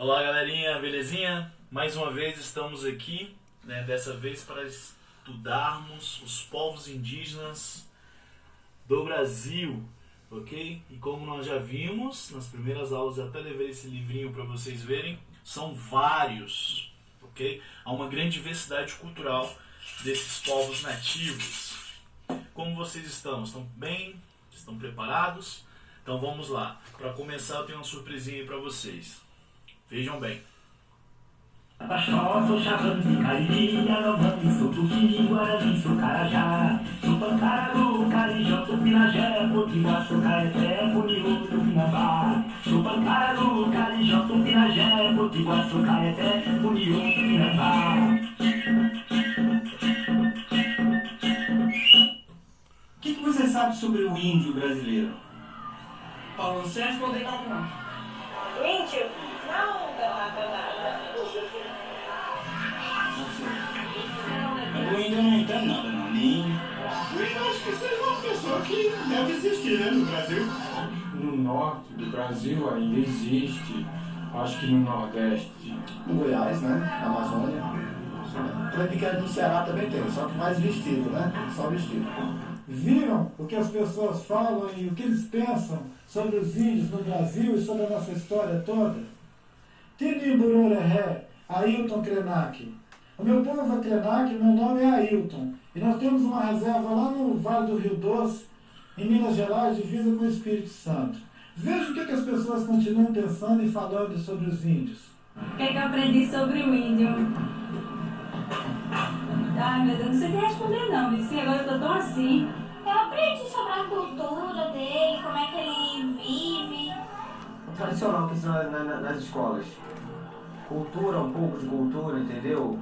Olá galerinha, belezinha? Mais uma vez estamos aqui, né, dessa vez para estudarmos os povos indígenas do Brasil, ok? E como nós já vimos nas primeiras aulas, eu até levei esse livrinho para vocês verem, são vários, ok? Há uma grande diversidade cultural desses povos nativos. Como vocês estão? Estão bem? Estão preparados? Então vamos lá. Para começar eu tenho uma surpresinha aí para vocês. Vejam bem. Paixó, sou chavante, cariri, yanomami, sou tupi, guarani, sou carajá. Sou pancararu, carijó, sou pinagé, potiguar, sou caeté, puniú, sou pinambá. Sou pancararu, carijó, sou pinagé, potiguar, sou caeté, puniú, sou pinambá. O que você sabe sobre o índio brasileiro? Paulo Sérgio poder calcular. O índio? Não, nada. O índio eu não entendo nada, não. Nem... Eu acho que seja uma pessoa que deve existir, né, no Brasil. No norte do Brasil ainda existe, acho que no Nordeste. No Goiás, né? Na Amazônia. Tropical no Ceará também tem, só que mais vestido, né? Só vestido. Viram o que as pessoas falam e o que eles pensam sobre os índios no Brasil e sobre a nossa história toda? Tinimburoré, Ailton Krenak. O meu povo é Krenak, meu nome é Ailton. E nós temos uma reserva lá no Vale do Rio Doce, em Minas Gerais, divisa com o Espírito Santo. Veja o que as pessoas continuam pensando e falando sobre os índios. O que eu aprendi sobre o índio? Ai, meu Deus, não sei o que responder não, Vici, agora eu tô tão assim. Eu aprendi sobre a cultura dele, como é que ele vive. O tradicional que ensina nas escolas. Cultura, um pouco de cultura, entendeu?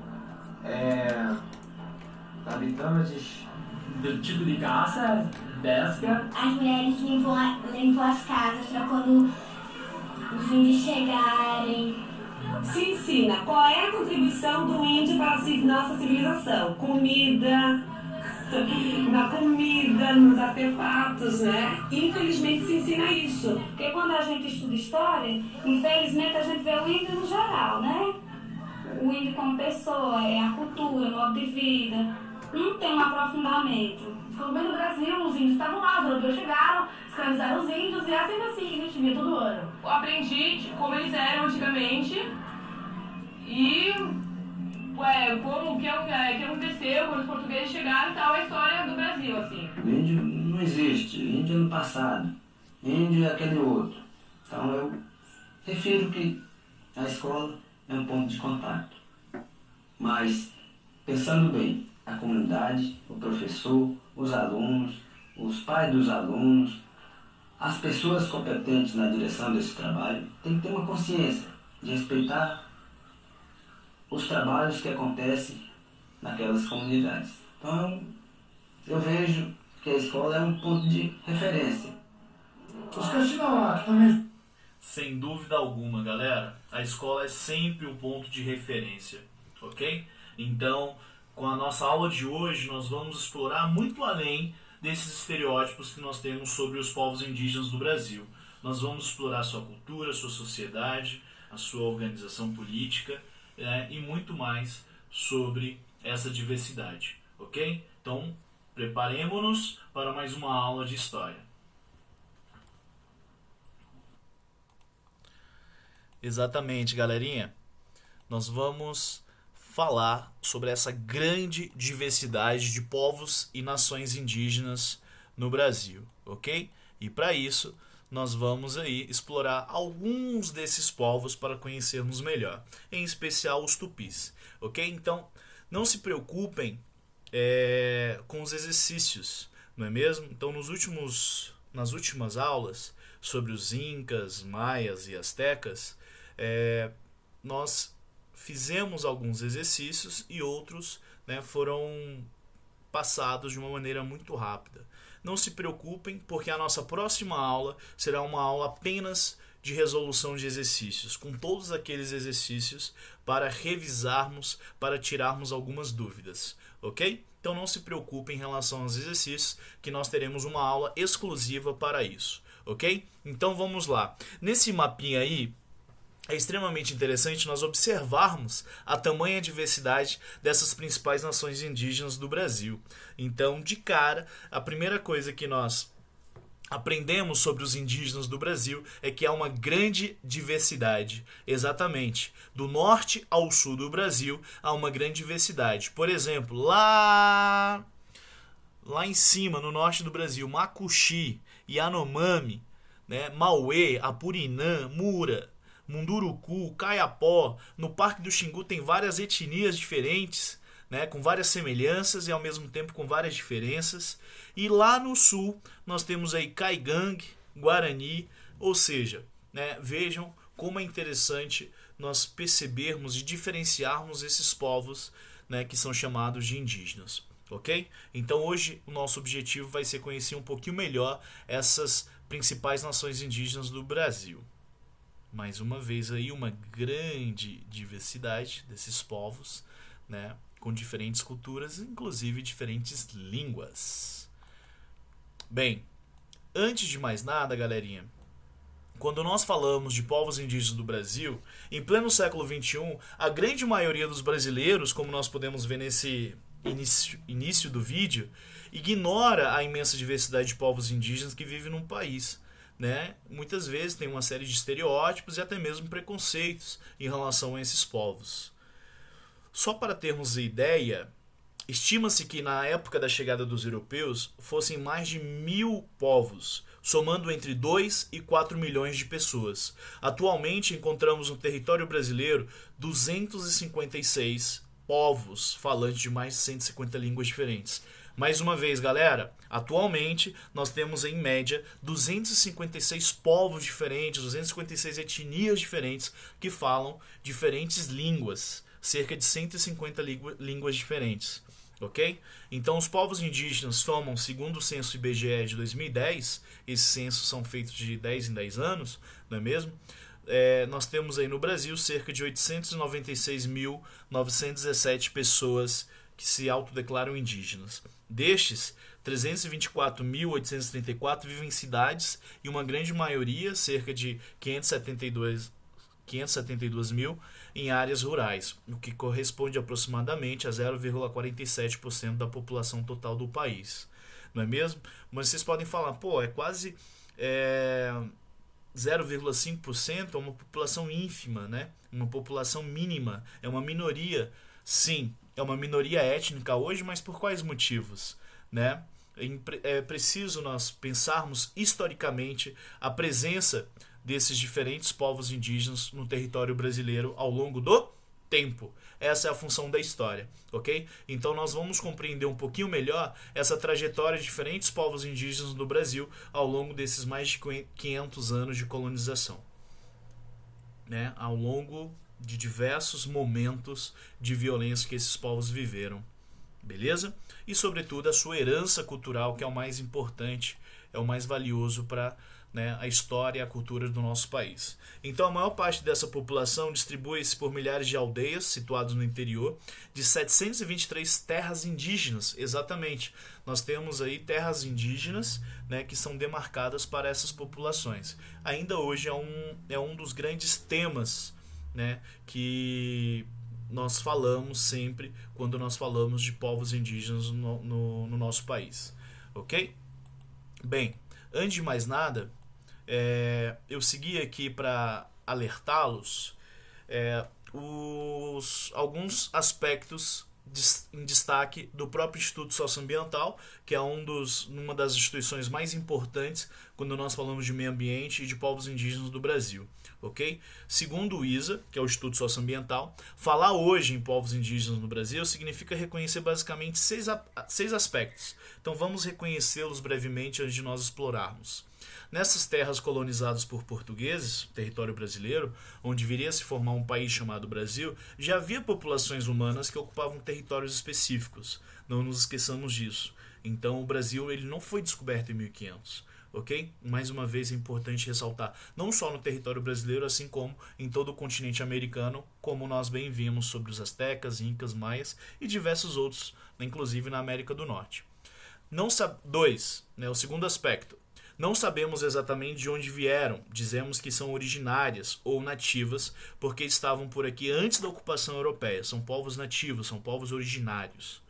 Habitantes. Do tipo de caça, pesca. As mulheres limpam as casas pra quando os índios chegarem. Se ensina qual é a contribuição do índio para a nossa civilização. Comida, na comida, nos artefatos, né? Infelizmente se ensina isso. Porque quando a gente estuda história, infelizmente a gente vê o índio no geral, né? O índio como pessoa, é a cultura, o modo de vida. Não tem um aprofundamento. Pelo menos no Brasil, os índios estavam lá, os europeus chegaram, escravizaram os índios e assim a gente via todo ano. Eu aprendi como eles eram antigamente e como o que aconteceu quando os portugueses chegaram e tal, a história do Brasil, assim. O índio não existe, o índio é no passado, o índio é aquele outro. Então eu refiro que a escola é um ponto de contato. Mas, pensando bem, a comunidade, o professor, os alunos, os pais dos alunos, as pessoas competentes na direção desse trabalho têm que ter uma consciência de respeitar os trabalhos que acontecem naquelas comunidades. Então, eu vejo que a escola é um ponto de referência. Os Kaxinawá também. Sem dúvida alguma, galera, a escola é sempre um ponto de referência, ok? Então, com a nossa aula de hoje, nós vamos explorar muito além desses estereótipos que nós temos sobre os povos indígenas do Brasil. Nós vamos explorar sua cultura, sua sociedade, a sua organização política, e muito mais sobre essa diversidade, ok? Então, preparemos-nos para mais uma aula de história. Exatamente, galerinha. Nós vamos falar sobre essa grande diversidade de povos e nações indígenas no Brasil, ok? E para isso, nós vamos aí explorar alguns desses povos para conhecermos melhor, em especial os tupis, ok? Então, não se preocupem com os exercícios, não é mesmo? Então, nas últimas aulas sobre os incas, maias e astecas, nós fizemos alguns exercícios e outros, né, foram passados de uma maneira muito rápida. Não se preocupem, porque a nossa próxima aula será uma aula apenas de resolução de exercícios, com todos aqueles exercícios para revisarmos, para tirarmos algumas dúvidas, ok? Então não se preocupem em relação aos exercícios, que nós teremos uma aula exclusiva para isso, ok? Então vamos lá. Nesse mapinha aí, é extremamente interessante nós observarmos a tamanha diversidade dessas principais nações indígenas do Brasil. Então, de cara, a primeira coisa que nós aprendemos sobre os indígenas do Brasil é que há uma grande diversidade. Exatamente. Do norte ao sul do Brasil há uma grande diversidade. Por exemplo, lá em cima, no norte do Brasil, Macuxi, Yanomami, né, Mauê, Apurinã, Mura, Munduruku, Caiapó. No Parque do Xingu tem várias etnias diferentes, né, com várias semelhanças e ao mesmo tempo com várias diferenças. E lá no sul nós temos aí Caigangue, Guarani, ou seja, né, vejam como é interessante nós percebermos e diferenciarmos esses povos, né, que são chamados de indígenas. Ok? Então hoje o nosso objetivo vai ser conhecer um pouquinho melhor essas principais nações indígenas do Brasil. Mais uma vez aí uma grande diversidade desses povos, né, com diferentes culturas, inclusive diferentes línguas. Bem, antes de mais nada, galerinha, quando nós falamos de povos indígenas do Brasil, em pleno século XXI, a grande maioria dos brasileiros, como nós podemos ver nesse início do vídeo, ignora a imensa diversidade de povos indígenas que vivem num país, né? Muitas vezes tem uma série de estereótipos e até mesmo preconceitos em relação a esses povos. Só para termos ideia, estima-se que na época da chegada dos europeus fossem mais de 1000 povos, somando entre 2 e 4 milhões de pessoas. Atualmente encontramos no território brasileiro 256 povos falantes de mais de 150 línguas diferentes. Mais uma vez, galera, atualmente nós temos em média 256 povos diferentes, 256 etnias diferentes que falam diferentes línguas, cerca de 150 línguas diferentes, ok? Então os povos indígenas somam, segundo o censo IBGE de 2010, esses censos são feitos de 10 em 10 anos, não é mesmo? Nós temos aí no Brasil cerca de 896.917 pessoas que se autodeclaram indígenas. Destes, 324.834 vivem em cidades e uma grande maioria, cerca de 572 mil, em áreas rurais, o que corresponde aproximadamente a 0,47% da população total do país. Não é mesmo? Mas vocês podem falar, pô, é quase 0,5%, é uma população ínfima, né? Uma população mínima, é uma minoria. Sim, é uma minoria étnica hoje, mas por quais motivos, né? É preciso nós pensarmos historicamente a presença desses diferentes povos indígenas no território brasileiro ao longo do tempo. Essa é a função da história, ok? Então nós vamos compreender um pouquinho melhor essa trajetória de diferentes povos indígenas do Brasil ao longo desses mais de 500 anos de colonização, né? Ao longo de diversos momentos de violência que esses povos viveram, beleza? E sobretudo a sua herança cultural, que é o mais importante, é o mais valioso para, né, a história e a cultura do nosso país. Então a maior parte dessa população distribui-se por milhares de aldeias situadas no interior de 723 terras indígenas. Exatamente, nós temos aí terras indígenas, né, que são demarcadas para essas populações. Ainda hoje é um dos grandes temas, né, que nós falamos sempre quando nós falamos de povos indígenas no nosso país, ok? Bem, antes de mais nada, eu segui aqui para alertá-los alguns aspectos em destaque do próprio Instituto Socioambiental, que é uma das instituições mais importantes quando nós falamos de meio ambiente e de povos indígenas do Brasil, ok? Segundo o ISA, que é o Instituto Socioambiental, falar hoje em povos indígenas no Brasil significa reconhecer basicamente seis aspectos. Então vamos reconhecê-los brevemente antes de nós explorarmos. Nessas terras colonizadas por portugueses, território brasileiro, onde viria a se formar um país chamado Brasil, já havia populações humanas que ocupavam territórios específicos. Não nos esqueçamos disso. Então o Brasil ele não foi descoberto em 1500. Ok? Mais uma vez é importante ressaltar, não só no território brasileiro, assim como em todo o continente americano, como nós bem vimos sobre os astecas, incas, maias e diversos outros, inclusive na América do Norte. O segundo aspecto. Não sabemos exatamente de onde vieram, dizemos que são originárias ou nativas, porque estavam por aqui antes da ocupação europeia. São povos nativos, são povos originários.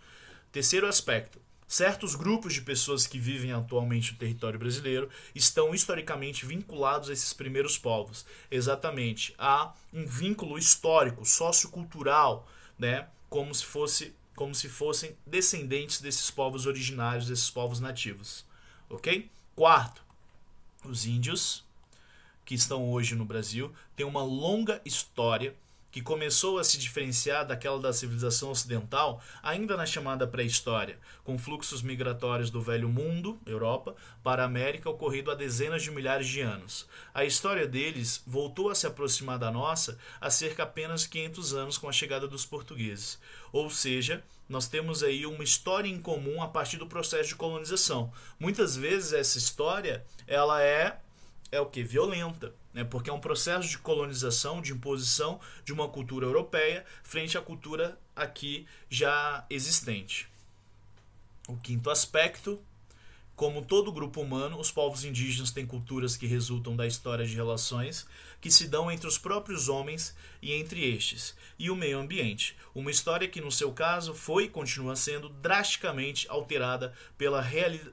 Terceiro aspecto. Certos grupos de pessoas que vivem atualmente no território brasileiro estão historicamente vinculados a esses primeiros povos. Exatamente, há um vínculo histórico, sociocultural, né? Como se fossem descendentes desses povos originários, desses povos nativos. Ok? Quarto, os índios que estão hoje no Brasil têm uma longa história que começou a se diferenciar daquela da civilização ocidental ainda na chamada pré-história, com fluxos migratórios do Velho Mundo, Europa, para a América ocorrido há dezenas de milhares de anos. A história deles voltou a se aproximar da nossa há cerca apenas 500 anos com a chegada dos portugueses. Ou seja, nós temos aí uma história em comum a partir do processo de colonização. Muitas vezes essa história ela é o que? Violenta, né? Porque é um processo de colonização, de imposição de uma cultura europeia frente à cultura aqui já existente. O quinto aspecto, como todo grupo humano, os povos indígenas têm culturas que resultam da história de relações que se dão entre os próprios homens e entre estes, e o meio ambiente. Uma história que, no seu caso, foi e continua sendo drasticamente alterada pela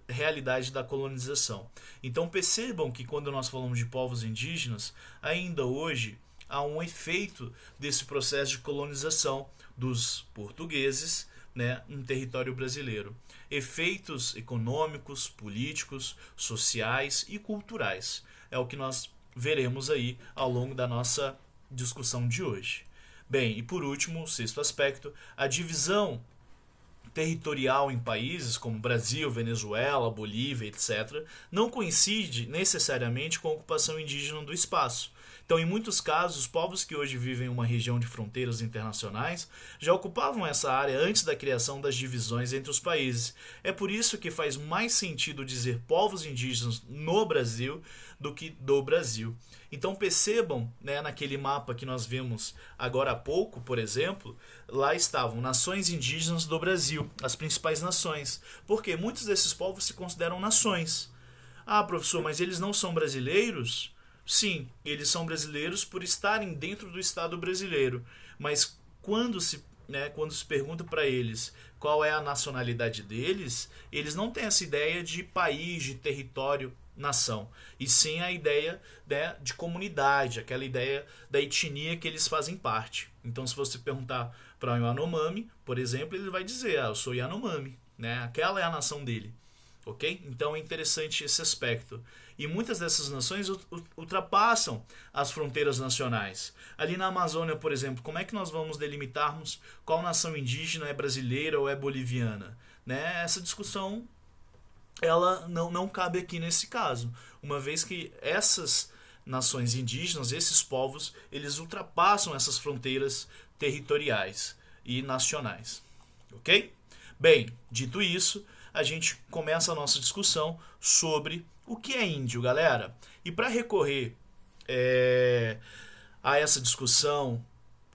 realidade da colonização. Então percebam que quando nós falamos de povos indígenas, ainda hoje há um efeito desse processo de colonização dos portugueses, né, no território brasileiro. Efeitos econômicos, políticos, sociais e culturais. É o que nós veremos aí ao longo da nossa discussão de hoje. Bem, e por último, o sexto aspecto, a divisão territorial em países como Brasil, Venezuela, Bolívia, etc., não coincide necessariamente com a ocupação indígena do espaço. Então, em muitos casos, os povos que hoje vivem em uma região de fronteiras internacionais já ocupavam essa área antes da criação das divisões entre os países. É por isso que faz mais sentido dizer povos indígenas no Brasil do que do Brasil. Então percebam, né, naquele mapa que nós vimos agora há pouco, por exemplo, lá estavam nações indígenas do Brasil, as principais nações. Porque muitos desses povos se consideram nações. Ah, professor, mas eles não são brasileiros? Sim, eles são brasileiros por estarem dentro do Estado brasileiro, mas quando se pergunta para eles qual é a nacionalidade deles, eles não têm essa ideia de país, de território, nação, e sim a ideia, né, de comunidade, aquela ideia da etnia que eles fazem parte. Então, se você perguntar para um Yanomami, por exemplo, ele vai dizer, eu sou Yanomami, né? Aquela é a nação dele. Ok? Então é interessante esse aspecto. E muitas dessas nações ultrapassam as fronteiras nacionais. Ali na Amazônia, por exemplo, como é que nós vamos delimitarmos qual nação indígena é brasileira ou é boliviana? Né? Essa discussão ela não cabe aqui nesse caso, uma vez que essas nações indígenas, esses povos, eles ultrapassam essas fronteiras territoriais e nacionais. Ok? Bem, dito isso, a gente começa a nossa discussão sobre o que é índio, galera. E para recorrer a essa discussão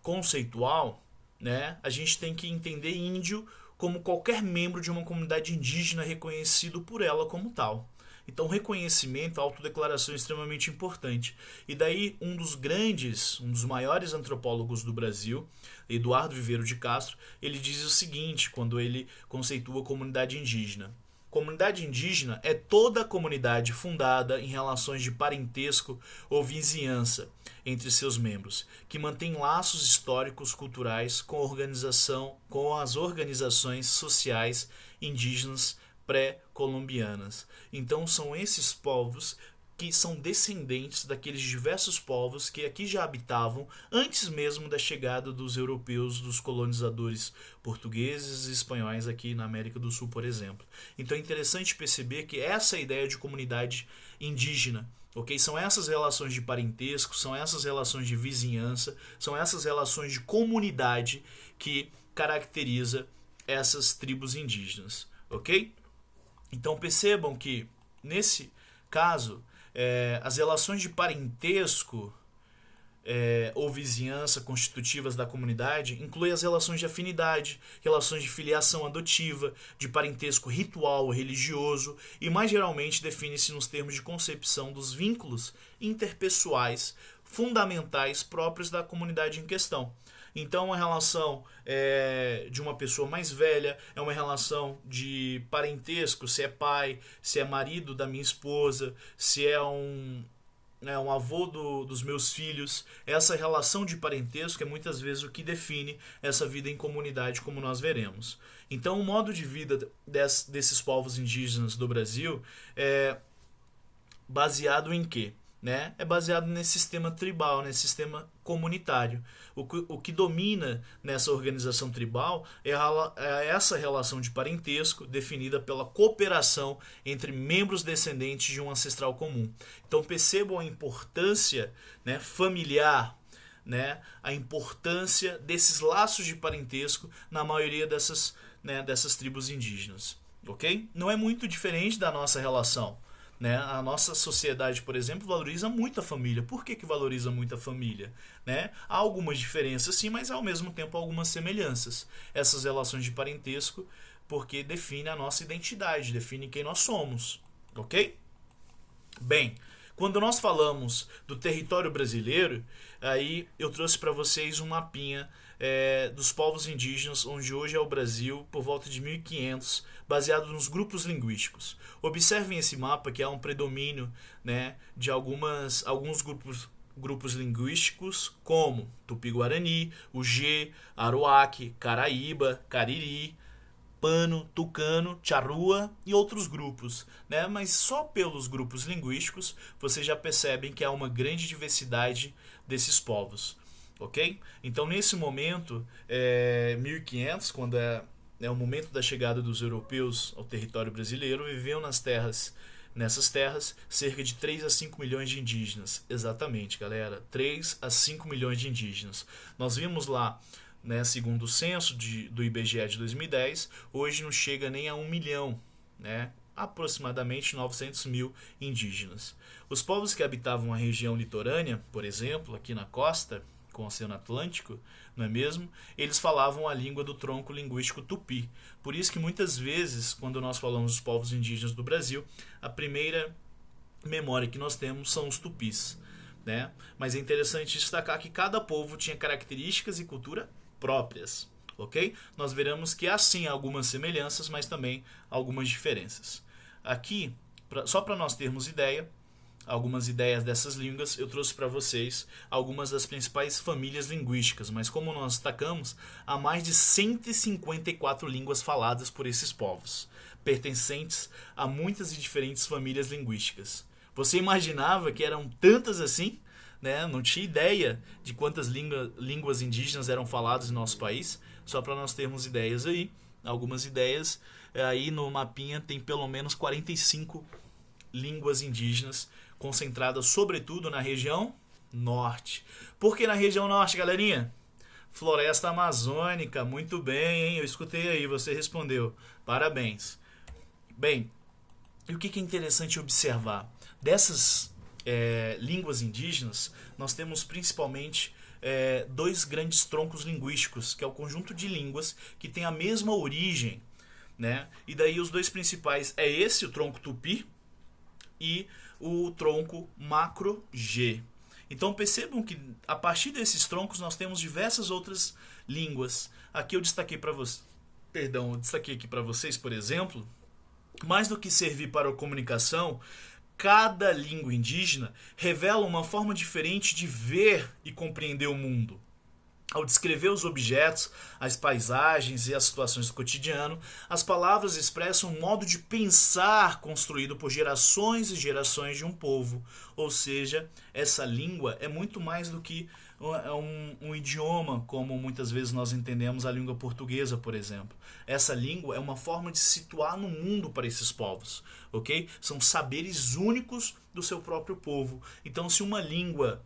conceitual, né, a gente tem que entender índio como qualquer membro de uma comunidade indígena reconhecido por ela como tal. Então, reconhecimento, autodeclaração é extremamente importante. E daí, um dos maiores antropólogos do Brasil, Eduardo Viveiro de Castro, ele diz o seguinte, quando ele conceitua a comunidade indígena. Comunidade indígena é toda a comunidade fundada em relações de parentesco ou vizinhança entre seus membros, que mantém laços históricos culturais com as organizações sociais indígenas pré-colombianas. Então são esses povos que são descendentes daqueles diversos povos que aqui já habitavam antes mesmo da chegada dos europeus, dos colonizadores portugueses e espanhóis aqui na América do Sul, por exemplo. Então é interessante perceber que essa ideia de comunidade indígena, ok? São essas relações de parentesco, são essas relações de vizinhança, são essas relações de comunidade que caracteriza essas tribos indígenas, ok? Então percebam que, nesse caso, as relações de parentesco ou vizinhança constitutivas da comunidade inclui as relações de afinidade, relações de filiação adotiva, de parentesco ritual ou religioso e, mais geralmente, define-se nos termos de concepção dos vínculos interpessoais fundamentais próprios da comunidade em questão. Então, a relação de uma pessoa mais velha é uma relação de parentesco, se é pai, se é marido da minha esposa, se é um avô dos meus filhos. Essa relação de parentesco é muitas vezes o que define essa vida em comunidade, como nós veremos. Então, o modo de vida desses povos indígenas do Brasil é baseado em quê? É baseado nesse sistema tribal, nesse sistema comunitário. O que domina nessa organização tribal é essa relação de parentesco definida pela cooperação entre membros descendentes de um ancestral comum. Então percebam a importância familiar, a importância desses laços de parentesco na maioria dessas tribos indígenas. Ok? Não é muito diferente da nossa relação. A nossa sociedade, por exemplo, valoriza muito a família. Por que valoriza muito a família? Há algumas diferenças, sim, mas ao mesmo tempo algumas semelhanças. Essas relações de parentesco, porque define a nossa identidade, define quem nós somos. Ok? Bem, quando nós falamos do território brasileiro, aí eu trouxe para vocês um mapinha dos povos indígenas, onde hoje é o Brasil, por volta de 1500, baseado nos grupos linguísticos. Observem esse mapa, que há um predomínio de alguns grupos linguísticos, como Tupi-Guarani, Ugê, Aruaque, Caraíba, Cariri, Pano, Tucano, Charrua e outros grupos. Mas só pelos grupos linguísticos vocês já percebem que há uma grande diversidade desses povos. Ok? Então, nesse momento, 1500, quando é o momento da chegada dos europeus ao território brasileiro, viviam nessas terras cerca de 3 a 5 milhões de indígenas. Exatamente, galera, 3 a 5 milhões de indígenas. Nós vimos lá, segundo o censo do IBGE de 2010, hoje não chega nem a 1 milhão, aproximadamente 900 mil indígenas. Os povos que habitavam a região litorânea, por exemplo, aqui na costa, com o Oceano Atlântico, não é mesmo? Eles falavam a língua do tronco linguístico tupi. Por isso que muitas vezes, quando nós falamos dos povos indígenas do Brasil, a primeira memória que nós temos são os tupis. Mas é interessante destacar que cada povo tinha características e cultura próprias. Ok? Nós veremos que há sim algumas semelhanças, mas também algumas diferenças. Aqui, só para nós termos algumas ideias dessas línguas, eu trouxe para vocês algumas das principais famílias linguísticas, mas como nós destacamos, há mais de 154 línguas faladas por esses povos, pertencentes a muitas e diferentes famílias linguísticas. Você imaginava que eram tantas assim? Não tinha ideia de quantas línguas indígenas eram faladas em nosso país, só para nós termos ideias aí. Algumas ideias, aí no mapinha tem pelo menos 45 línguas indígenas concentradas sobretudo na região norte. Por que na região norte, galerinha? Floresta Amazônica, muito bem, hein? Eu escutei aí, você respondeu. Parabéns. Bem, e o que é interessante observar? Dessas línguas indígenas, nós temos principalmente 2 grandes troncos linguísticos, que é o conjunto de línguas que tem a mesma origem. E daí os 2 principais é esse, o tronco tupi, e o tronco macro-G. Então percebam que a partir desses troncos nós temos diversas outras línguas. Aqui eu destaquei aqui para vocês, por exemplo, mais do que servir para a comunicação, cada língua indígena revela uma forma diferente de ver e compreender o mundo. Ao descrever os objetos, as paisagens e as situações do cotidiano, as palavras expressam um modo de pensar construído por gerações e gerações de um povo. Ou seja, essa língua é muito mais do que um idioma, como muitas vezes nós entendemos a língua portuguesa, por exemplo. Essa língua é uma forma de se situar no mundo para esses povos, ok? São saberes únicos do seu próprio povo. Então, se uma língua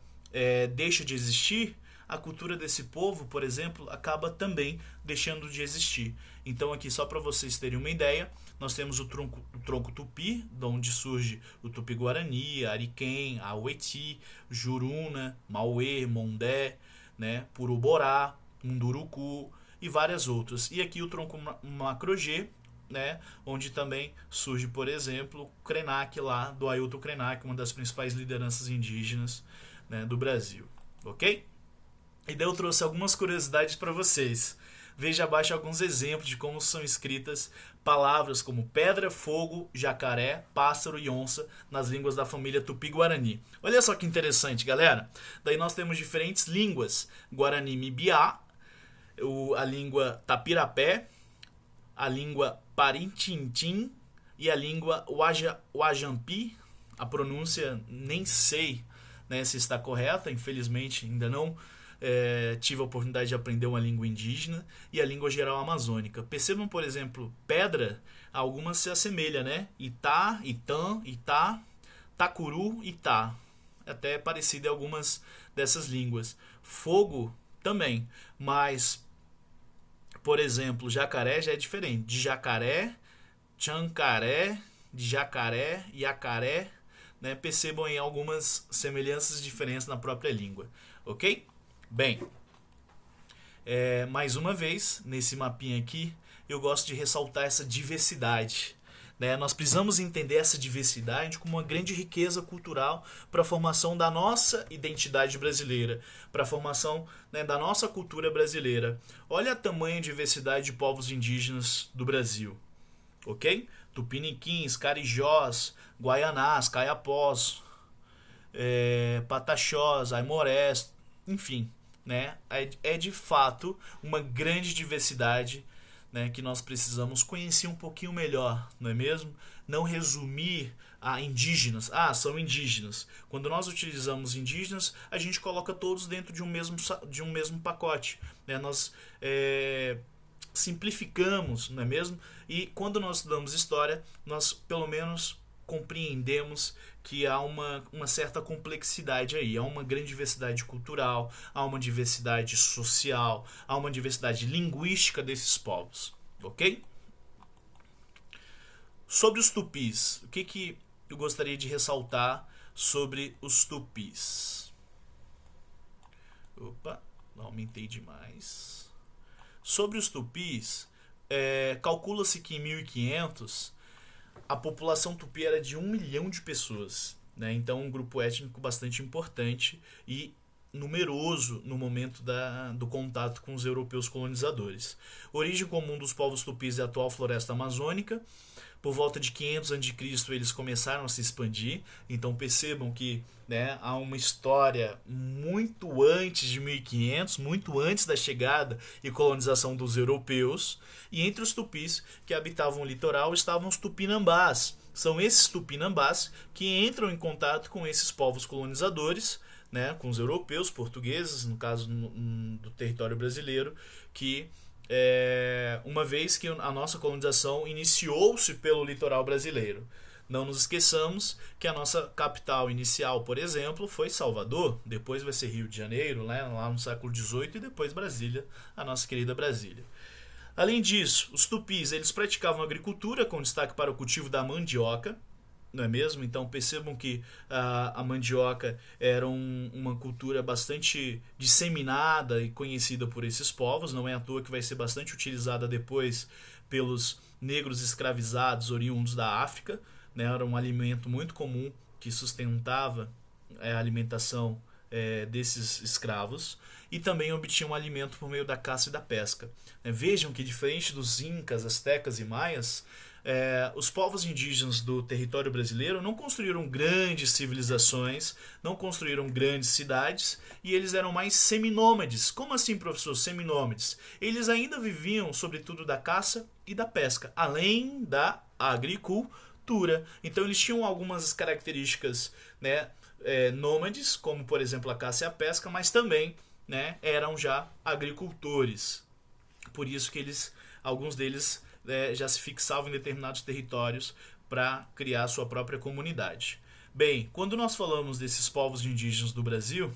deixa de existir, a cultura desse povo, por exemplo, acaba também deixando de existir. Então aqui, só para vocês terem uma ideia, nós temos o tronco tupi, de onde surge o tupi-guarani, ariquém, aueti, juruna, mauê, mondé, né, puruborá, munduruku e várias outras. E aqui o tronco macro-G, né, onde também surge, por exemplo, o Krenak lá, do Ailton Krenak, uma das principais lideranças indígenas, né, do Brasil. Ok? E daí eu trouxe algumas curiosidades para vocês. Veja abaixo alguns exemplos de como são escritas palavras como pedra, fogo, jacaré, pássaro e onça nas línguas da família Tupi-Guarani. Olha só que interessante, galera. Daí nós temos diferentes línguas. Guarani-Mibiá, a língua Tapirapé, a língua Parintintim e a língua Wajampi. A pronúncia nem sei, né, se está correta, infelizmente ainda não tive a oportunidade de aprender uma língua indígena, e a língua geral amazônica. Percebam, por exemplo, pedra, algumas se assemelham, né? Itá, Itã, Itá, Tacuru, Itá. Até parecido em algumas dessas línguas. Fogo também, mas, por exemplo, jacaré já é diferente. De jacaré, tchancaré, de jacaré, iacaré, né? Percebam aí algumas semelhanças e diferenças na própria língua. Ok? Bem, mais uma vez, nesse mapinha aqui, eu gosto de ressaltar essa diversidade. Né? Nós precisamos entender essa diversidade como uma grande riqueza cultural para a formação da nossa identidade brasileira, para a formação, né, da nossa cultura brasileira. Olha a tamanha diversidade de povos indígenas do Brasil. Ok? Tupiniquins, Carijós, Guaianás, Caiapós, Pataxós, Aimorés, enfim, né, é de fato uma grande diversidade, né, que nós precisamos conhecer um pouquinho melhor, não é mesmo? Não resumir a indígenas. São indígenas. Quando nós utilizamos indígenas, a gente coloca todos dentro de um mesmo pacote. Né? Nós simplificamos, não é mesmo? E quando nós estudamos história, nós pelo menos compreendemos que há uma certa complexidade aí, há uma grande diversidade cultural, há uma diversidade social, há uma diversidade linguística desses povos, ok? Sobre os tupis, o que eu gostaria de ressaltar sobre os tupis? Opa, aumentei demais. Sobre os tupis, calcula-se que em 1500 a população tupi era de 1 milhão de pessoas, né? Então um grupo étnico bastante importante e numeroso no momento do contato com os europeus colonizadores. Origem comum dos povos tupis é a atual floresta amazônica. Por volta de 500 a.C. eles começaram a se expandir. Então percebam que, né, há uma história muito antes de 1500, muito antes da chegada e colonização dos europeus. E entre os tupis que habitavam o litoral estavam os tupinambás. São esses tupinambás que entram em contato com esses povos colonizadores, né, com os europeus, portugueses, no caso do território brasileiro, que uma vez que a nossa colonização iniciou-se pelo litoral brasileiro. Não nos esqueçamos que a nossa capital inicial, por exemplo, foi Salvador, depois vai ser Rio de Janeiro, né, lá no século XVIII, e depois Brasília, a nossa querida Brasília. Além disso, os tupis eles praticavam agricultura com destaque para o cultivo da mandioca, não é mesmo? Então percebam que a mandioca era uma cultura bastante disseminada e conhecida por esses povos, não é à toa que vai ser bastante utilizada depois pelos negros escravizados oriundos da África, né? Era um alimento muito comum que sustentava a alimentação desses escravos, e também obtinham alimento por meio da caça e da pesca. Vejam que, diferente dos incas, astecas e maias, os povos indígenas do território brasileiro não construíram grandes civilizações, não construíram grandes cidades, e eles eram mais seminômades. Como assim, professor, seminômades? Eles ainda viviam, sobretudo, da caça e da pesca, além da agricultura. Então eles tinham algumas características, né, nômades, como por exemplo a caça e a pesca, mas também, né, eram já agricultores. Por isso que alguns deles já se fixavam em determinados territórios para criar sua própria comunidade. Bem, quando nós falamos desses povos indígenas do Brasil,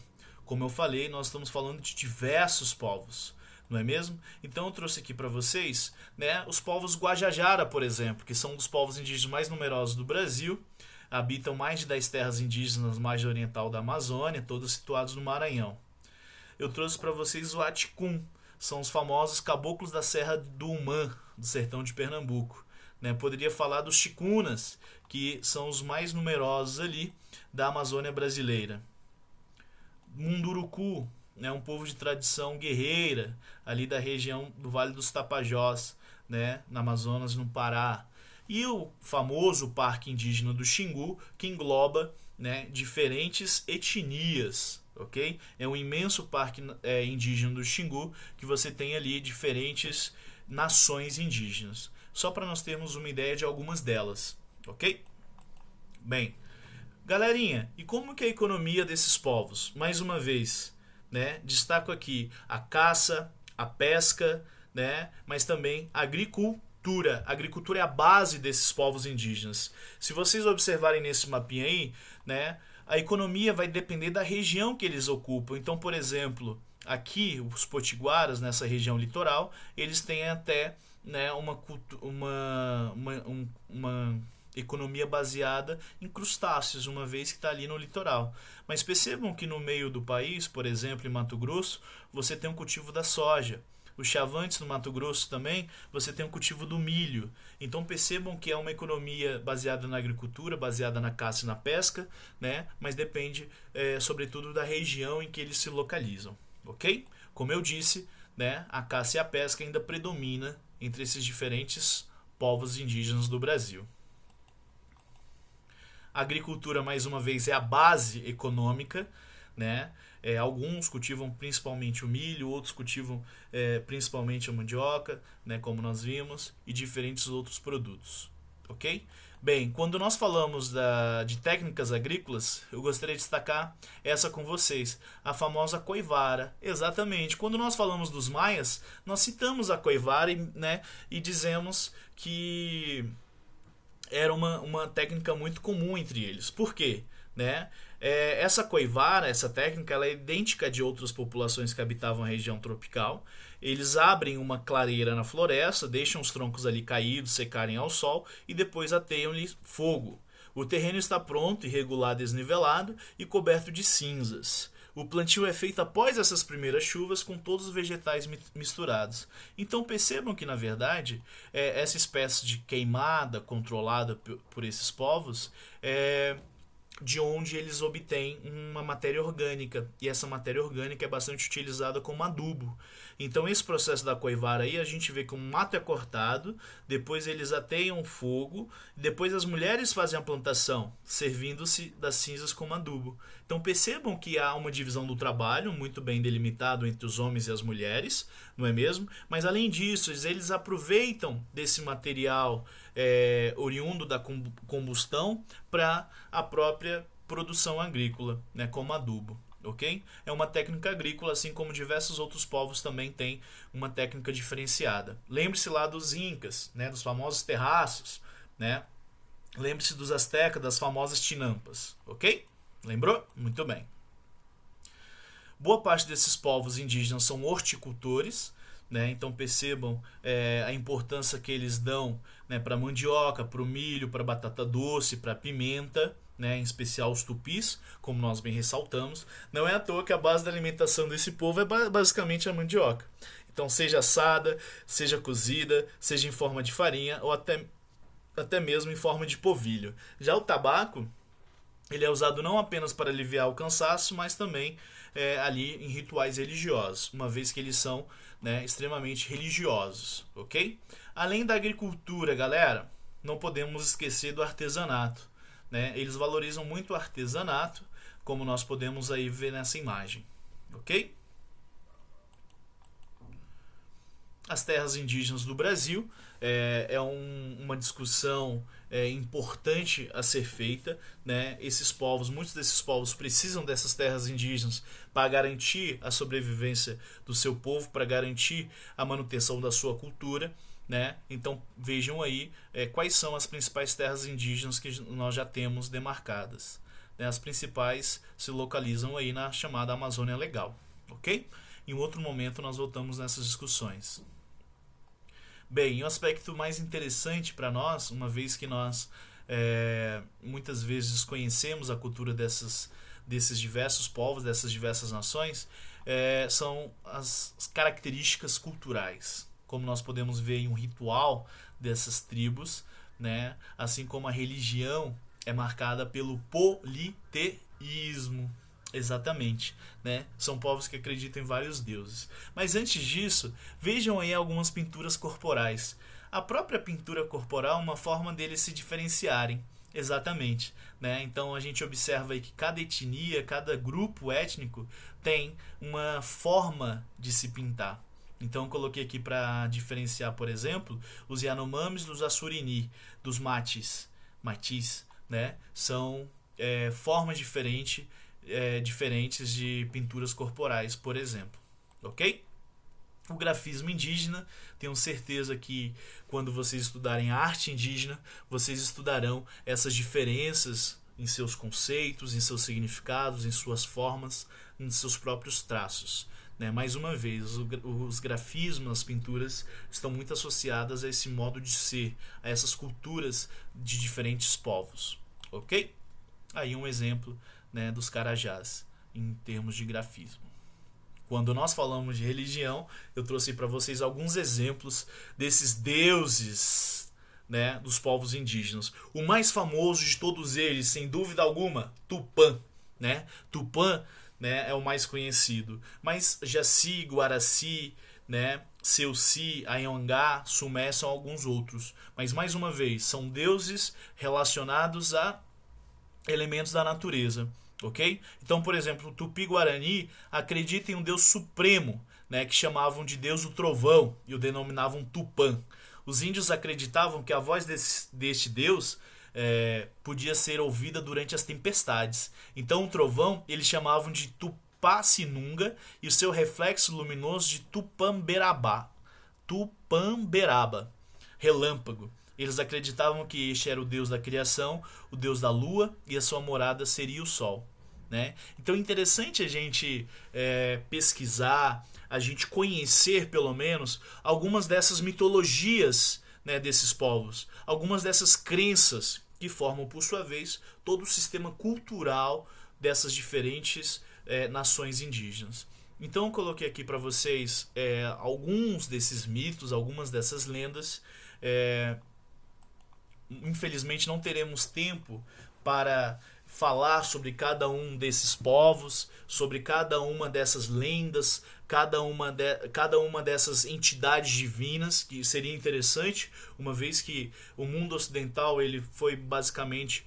Como eu falei, nós estamos falando de diversos povos, não é mesmo? Então eu trouxe aqui para vocês, né, os povos Guajajara, por exemplo, que são um dos povos indígenas mais numerosos do Brasil, habitam mais de 10 terras indígenas na margem oriental da Amazônia, todos situados no Maranhão. Eu trouxe para vocês o Aticum, são os famosos caboclos da Serra do Umã, do sertão de Pernambuco. Né? Poderia falar dos Ticunas, que são os mais numerosos ali da Amazônia brasileira. Munduruku, né? Um povo de tradição guerreira, ali da região do Vale dos Tapajós, né? Na Amazonas, no Pará. E o famoso Parque Indígena do Xingu, que engloba, né, diferentes etnias. Okay? É um imenso parque indígena do Xingu, que você tem ali diferentes nações indígenas. Só para nós termos uma ideia de algumas delas. Ok? Bem, galerinha, e como que é a economia desses povos? Mais uma vez, né, destaco aqui a caça, a pesca, né, mas também a agricultura. A agricultura é a base desses povos indígenas. Se vocês observarem nesse mapinha aí, né, a economia vai depender da região que eles ocupam. Então, por exemplo, aqui os potiguaras, nessa região litoral, eles têm até, né, uma economia baseada em crustáceos, uma vez que está ali no litoral. Mas percebam que no meio do país, por exemplo, em Mato Grosso, você tem um cultivo da soja. Os Chavantes, no Mato Grosso também, você tem o cultivo do milho. Então percebam que é uma economia baseada na agricultura, baseada na caça e na pesca, né? Mas depende, sobretudo, da região em que eles se localizam. Ok? Como eu disse, né, a caça e a pesca ainda predomina entre esses diferentes povos indígenas do Brasil. A agricultura, mais uma vez, é a base econômica, né? Alguns cultivam principalmente o milho, outros cultivam principalmente a mandioca, né, como nós vimos, e diferentes outros produtos. Ok? Bem, quando nós falamos de técnicas agrícolas, eu gostaria de destacar essa com vocês, a famosa coivara. Exatamente, quando nós falamos dos maias, nós citamos a coivara, né, e dizemos que era uma técnica muito comum entre eles. Por quê? Né? Essa coivara, essa técnica, ela é idêntica de outras populações que habitavam a região tropical. Eles abrem uma clareira na floresta, deixam os troncos ali caídos, secarem ao sol e depois ateiam-lhe fogo. O terreno está pronto, irregular, desnivelado e coberto de cinzas. O plantio é feito após essas primeiras chuvas, com todos os vegetais misturados. Então percebam que, na verdade, essa espécie de queimada controlada por esses povos de onde eles obtêm uma matéria orgânica, e essa matéria orgânica é bastante utilizada como adubo. Então esse processo da coivara aí, a gente vê que o mato é cortado, depois eles ateiam fogo, depois as mulheres fazem a plantação, servindo-se das cinzas como adubo. Então percebam que há uma divisão do trabalho muito bem delimitado entre os homens e as mulheres, não é mesmo? Mas além disso, eles aproveitam desse material oriundo da combustão para a própria produção agrícola, né, como adubo. Okay? É uma técnica agrícola, assim como diversos outros povos também têm uma técnica diferenciada. Lembre-se lá dos incas, né, dos famosos terraços, né? Lembre-se dos astecas, das famosas tinampas. Ok? Lembrou? Muito bem. Boa parte desses povos indígenas são horticultores, né? Então percebam a importância que eles dão, né, para a mandioca, para o milho, para a batata doce, para a pimenta, né, em especial os tupis, como nós bem ressaltamos. Não é à toa que a base da alimentação desse povo é basicamente a mandioca. Então seja assada, seja cozida, seja em forma de farinha ou até mesmo em forma de polvilho. Já o tabaco, ele é usado não apenas para aliviar o cansaço, mas também ali em rituais religiosos, uma vez que eles são, né, extremamente religiosos, ok? Além da agricultura, galera, não podemos esquecer do artesanato, né? Eles valorizam muito o artesanato, como nós podemos aí ver nessa imagem, ok? As terras indígenas do Brasil uma discussão importante a ser feita, né? Muitos desses povos precisam dessas terras indígenas para garantir a sobrevivência do seu povo, para garantir a manutenção da sua cultura, né? Então vejam aí quais são as principais terras indígenas que nós já temos demarcadas, né, as principais se localizam aí na chamada Amazônia Legal, ok? Em outro momento nós voltamos nessas discussões. Bem, o aspecto mais interessante para nós, uma vez que nós muitas vezes conhecemos a cultura desses diversos povos, dessas diversas nações, são as características culturais, como nós podemos ver em um ritual dessas tribos, né? Assim como a religião é marcada pelo politeísmo, exatamente, né? São povos que acreditam em vários deuses. Mas antes disso, vejam aí algumas pinturas corporais. A própria pintura corporal é uma forma deles se diferenciarem, exatamente, né? Então a gente observa aí que cada etnia, cada grupo étnico tem uma forma de se pintar. Então eu coloquei aqui para diferenciar, por exemplo, os Yanomamis dos Assurini, dos Matis, né? São formas diferentes de pinturas corporais, por exemplo, ok? O grafismo indígena, tenho certeza que quando vocês estudarem arte indígena, vocês estudarão essas diferenças em seus conceitos, em seus significados, em suas formas, em seus próprios traços, né? Mais uma vez, os grafismos, as pinturas estão muito associadas a esse modo de ser, a essas culturas de diferentes povos, ok? Aí um exemplo, né, dos Carajás em termos de grafismo. Quando nós falamos de religião, eu trouxe para vocês alguns exemplos desses deuses, né, dos povos indígenas. O mais famoso de todos eles, sem dúvida alguma, Tupã, né? Tupã, né, é o mais conhecido. Mas Jaci, Guaraci, né, Seuci, Anhangá, Sumé são alguns outros. Mas mais uma vez, são deuses relacionados a elementos da natureza. Ok? Então, por exemplo, o Tupi-Guarani acredita em um Deus supremo, né, que chamavam de Deus do Trovão e o denominavam Tupã. Os índios acreditavam que a voz deste Deus podia ser ouvida durante as tempestades. Então, o trovão eles chamavam de Tupá-Sinunga e o seu reflexo luminoso de Tupamberaba, relâmpago. Eles acreditavam que este era o Deus da criação, o Deus da lua, e a sua morada seria o sol, né? Então é interessante a gente pesquisar, a gente conhecer pelo menos algumas dessas mitologias, né, desses povos, algumas dessas crenças que formam por sua vez todo o sistema cultural dessas diferentes nações indígenas. Então eu coloquei aqui para vocês alguns desses mitos, algumas dessas lendas. Infelizmente não teremos tempo para falar sobre cada um desses povos, sobre cada uma dessas lendas, cada uma dessas entidades divinas, que seria interessante, uma vez que o mundo ocidental ele foi basicamente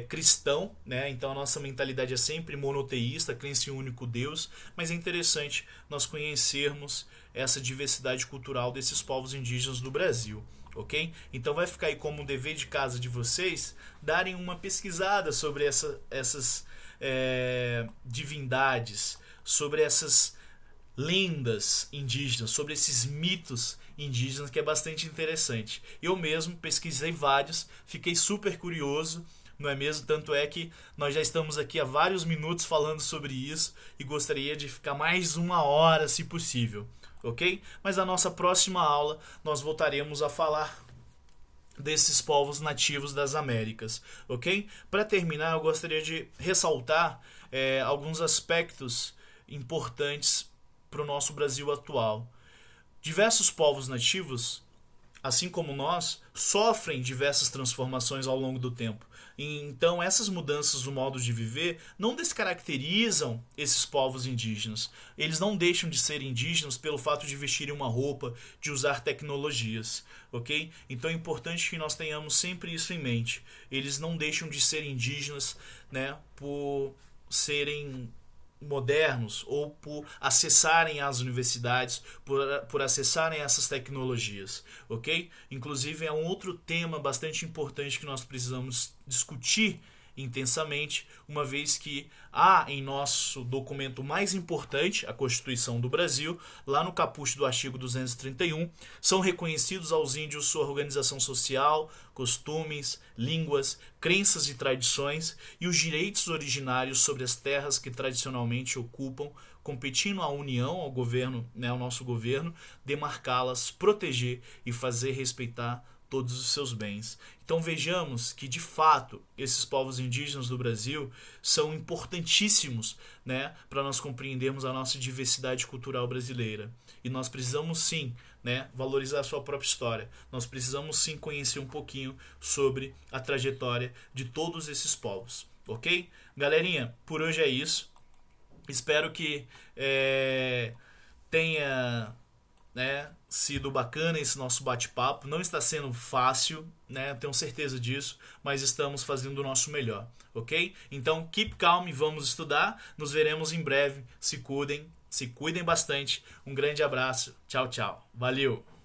cristão, né? Então a nossa mentalidade é sempre monoteísta, crença em um único Deus, mas é interessante nós conhecermos essa diversidade cultural desses povos indígenas do Brasil. Ok? Então vai ficar aí como um dever de casa de vocês darem uma pesquisada sobre essas divindades, sobre essas lendas indígenas, sobre esses mitos indígenas, que é bastante interessante. Eu mesmo pesquisei vários, fiquei super curioso, não é mesmo? Tanto é que nós já estamos aqui há vários minutos falando sobre isso e gostaria de ficar mais 1 hora, se possível. Ok? Mas na nossa próxima aula nós voltaremos a falar desses povos nativos das Américas, ok? Para terminar, eu gostaria de ressaltar alguns aspectos importantes para o nosso Brasil atual. Diversos povos nativos, assim como nós, sofrem diversas transformações ao longo do tempo. Então essas mudanças no modo de viver não descaracterizam esses povos indígenas. Eles não deixam de ser indígenas pelo fato de vestirem uma roupa, de usar tecnologias, ok? Então é importante que nós tenhamos sempre isso em mente. Eles não deixam de ser indígenas, né, por serem modernos ou por acessarem as universidades, por acessarem essas tecnologias, ok? Inclusive é um outro tema bastante importante que nós precisamos discutir intensamente, uma vez que há em nosso documento mais importante, a Constituição do Brasil, lá no caput do artigo 231, são reconhecidos aos índios sua organização social, costumes, línguas, crenças e tradições e os direitos originários sobre as terras que tradicionalmente ocupam, competindo à União, ao governo, né, ao nosso governo, demarcá-las, proteger e fazer respeitar todos os seus bens. Então vejamos que, de fato, esses povos indígenas do Brasil são importantíssimos, né, para nós compreendermos a nossa diversidade cultural brasileira. E nós precisamos sim, né, valorizar a sua própria história. Nós precisamos sim conhecer um pouquinho sobre a trajetória de todos esses povos. Ok? Galerinha, por hoje é isso. Espero que tenha, né, sido bacana esse nosso bate-papo. Não está sendo fácil, né, tenho certeza disso, mas estamos fazendo o nosso melhor, ok? Então, keep calm, vamos estudar. Nos veremos em breve. Se cuidem bastante. Um grande abraço. Tchau, tchau. Valeu!